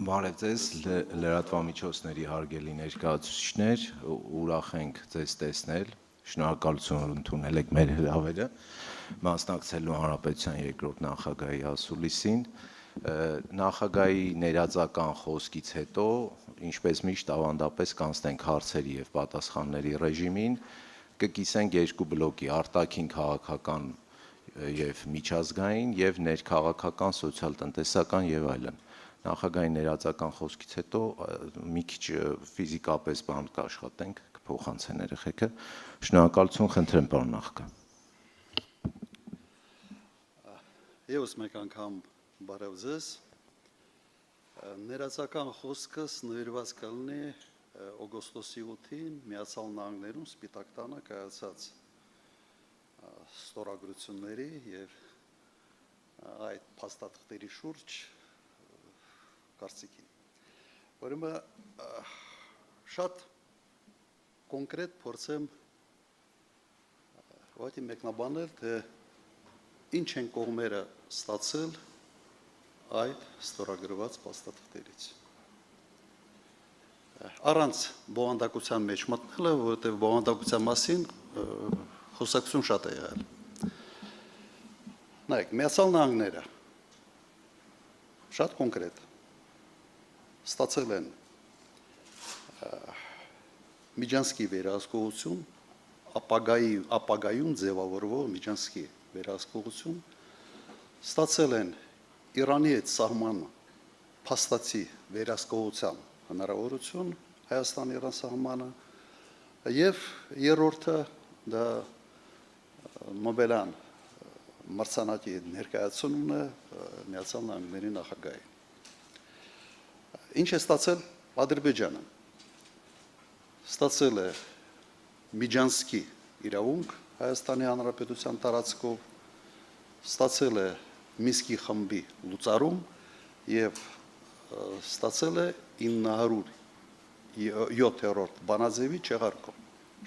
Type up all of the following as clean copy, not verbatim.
Բարև ձեզ, լրատվամիջոցների հարգելի ներկայացուցիչներ, ուրախ ենք ձեզ տեսնել, շնորհակալություն որ ընդունել եք մեր հրավերը, մասնակցելու Հանրապետության երկրորդ նախագահի ասուլիսին, նախագահի ներածական խոսքից հետո, ինչպես միշտ ավանդապես կանցնենք հարցերի եւ պատասխանների ռեժիմին, կկիսենք երկու բլոկի արտաքին քաղաքական եւ միջազգային եւ ներքաղաքական, սոցիալ-տնտեսական եւ այլն։ Նախագահի ներածական խոսքից հետո մի քիչ ֆիզիկապես բան կաշխատենք, կփոխանցեն երեխեքը։ Շնորհակալություն, խնդրեմ պարոն նախագահ։ Եվս մեկ անգամ բարև ձեզ։ Ներածական խոսքս նվիրված կլինի օգոստոսի 8-ին Միացյալ Նահանգներում Սպիտակ տանը կայացած ստորագրությունների եւ այդ փաստաթղթերի շուրջ կարծիքին։ Ուրեմն շատ կոնկրետ փորձեմ ուղղակի մեկնաբանել, թե ինչ են կողմերը ստացել այդ ստորագրված փաստաթղթերից։ Առանց բովանդակության մեջ մտնելը, որովհետև բովանդակության մասին խոսակցություն շատ է եղել։ Նայեք, Միացյալ Նահանգները շատ կոնկրետ ստացել են Միջանցքի վերահսկողություն, ապագայում ձևավորվող Միջանցքի վերահսկողություն, ստացել են Իրանի հետ սահման փաստացի վերահսկողության հնարավորություն Հայաստան-Իրան սահմանը եւ երրորդը դա Նոբելյան մրցանակի ներկայացումն է Միացյալ Նահանգների նախագահի։ Ինչ է ստացել Ադրբեջանը։ Ստացել է Միջանցքի իրավունք Հայաստանի Հանրապետության տարածքով, ստացել է Մինսկի խմբի լուծարում եւ ստացել է 907-րդ բանաձևի չեղարկում։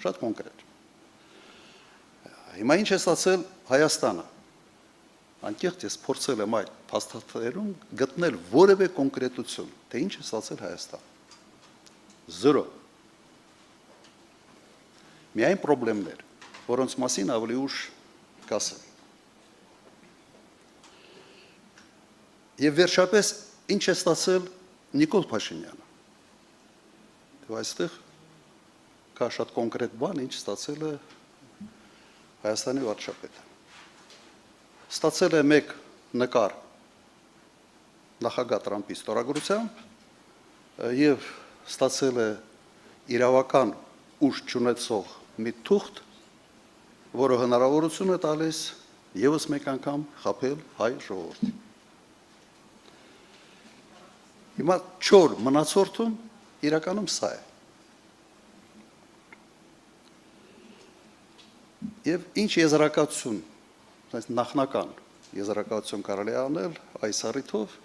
Շատ կոնկրետ։ Հիմա ինչ է ստացել Հայաստանը։ Անկեղծ ես փորձել եմ այդ փաստաթղթերում գտնել որևէ կոնկրետություն, թե ինչ է ստացել Հայաստանը։ 0։ Միայն խնդիրներ, որոնց մասին ավելի ուշ կասեմ։ Եվ վերջապես ինչ է ստացել Նիկոլ Փաշինյանը։ Դու այստեղ կա շատ կոնկրետ բան, ինչ ստացել է Հայաստանի վարչապետը։ Ստացել է մեկ նկար նախագահ Տրամփի ստորագրությամբ եւ ստացել է իրավական ուժ չունեցող մի թուղթ, որը հնարավորություն է տալիս եւս մեկ անգամ խաբել հայ ժողովրդին։ Հիմա չոր մնացորդում իրականում սա է։ Եվ ինչ եզրակացություն, նախնական եզրակացություն կարելի անել այս առիթով,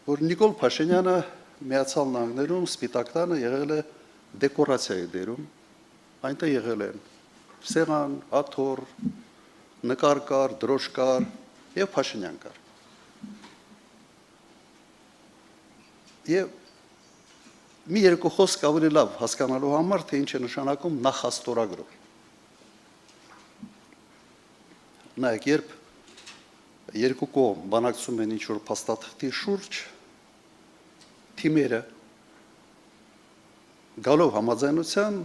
որ Նիկոլ Փաշինյանը Միացյալ Նահանգներում Սպիտակ տանը եղել է դեկորացիայի դերում, այնտեղ եղել են սեղան, աթոռ, նկար կար, դրոշ կար եւ Փաշինյան կար։ Եվ մի երկու խոսք ավելի լավ հասկանալու համար, թե ինչ է նշանակում նախաստորագրում։ Նայեք, երբ երկու կողմ բանակցում են ինչ-որ փաստաթղթի շուրջ, թիմերը գալով համաձայնության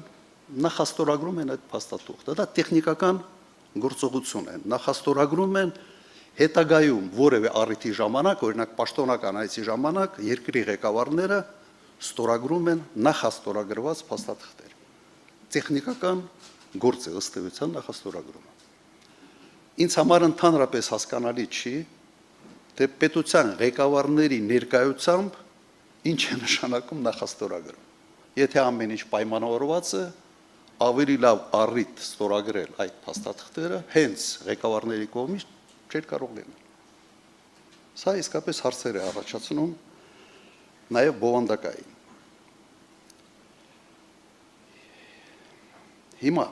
նախաստորագրում են այդ փաստաթուղթը։ Դա տեխնիկական գործողություն է։ Նախաստորագրում են հետագայում որևէ առիթի ժամանակ, օրինակ պաշտոնական այցի ժամանակ, երկրի ղեկավարները ստորագրում են նախաստորագրված փաստաթղթեր։ Տեխնիկական գործ է ըստ էության նախաստորագրումը։ Ինձ համար ընդհանրապես հասկանալի չի, թե պետության ղեկավարների ներկայությամբ ինչ է նշանակում նախաստորագրում։ Եթե ամեն ինչ պայմանավորված է, ավելի լավ առիթ ստորագրել այդ փաստաթղթերը հենց ղեկավարների կողմից չէր կարող լինել։ Սա իսկապես հարցեր է առաջացնում նաև բովանդակային։ Հիմա